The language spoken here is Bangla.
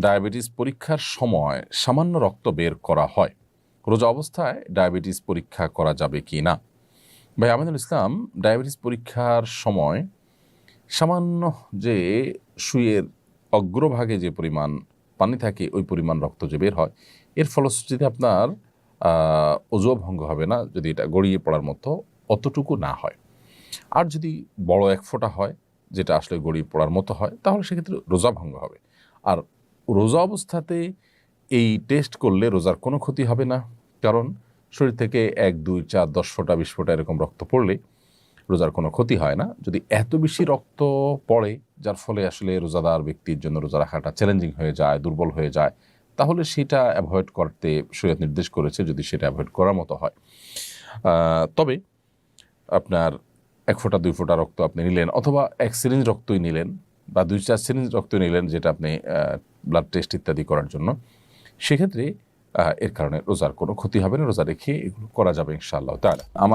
ডায়াবেটিস পরীক্ষার সময় সামান্য রক্ত বের করা হয়, রোজা অবস্থায় ডায়াবেটিস পরীক্ষা করা যাবে কি না? ভাই আমিনুল ইসলাম, ডায়াবেটিস পরীক্ষার সময় সামান্য যে সুইয়ের অগ্রভাগে যে পরিমাণ পানি থাকে ওই পরিমাণ রক্ত যে বের হয়, এর ফলশ্রুতিতে আপনার অজুও ভঙ্গ হবে না যদি এটা গড়িয়ে পড়ার মতো অতটুকু না হয়। আর যদি বড় এক ফোঁটা হয়, যেটা আসলে গড়িয়ে পড়ার মতো হয়, তাহলে সেক্ষেত্রে রোজা ভঙ্গ হবে। আর রোজা অবস্থাতে এই টেস্ট করলে রোজার কোনো ক্ষতি হবে না, কারণ শরীর থেকে 1, 2, 4, 10 ফোঁটা 20 ফোঁটা এরকম রক্ত পড়লে রোজার কোনো ক্ষতি হয় না। যদি এত বেশি রক্ত পড়ে যার ফলে আসলে রোজাদার ব্যক্তির জন্য রোজা রাখাটা চ্যালেঞ্জিং হয়ে যায়, দুর্বল হয়ে যায়, তাহলে সেটা অ্যাভয়েড করতে শরীয়ত নির্দেশ করেছে, যদি সেটা অ্যাভয়েড করার মতো হয়। তবে আপনার 1 ফোঁটা 2 ফোঁটা রক্ত আপনি নিলেন, অথবা 1 সিরিঞ্জ রক্তই নিলেন, বা 2-4 সিরিঞ্জ রক্ত নিলেন, যেটা আপনি ব্লাড টেস্ট ইত্যাদি করার জন্য, সেক্ষেত্রে এর কারণে রোজার কোনো ক্ষতি হবে না। রোজা রেখে এগুলো করা যাবে ইনশাআল্লাহ তাআলা। আমার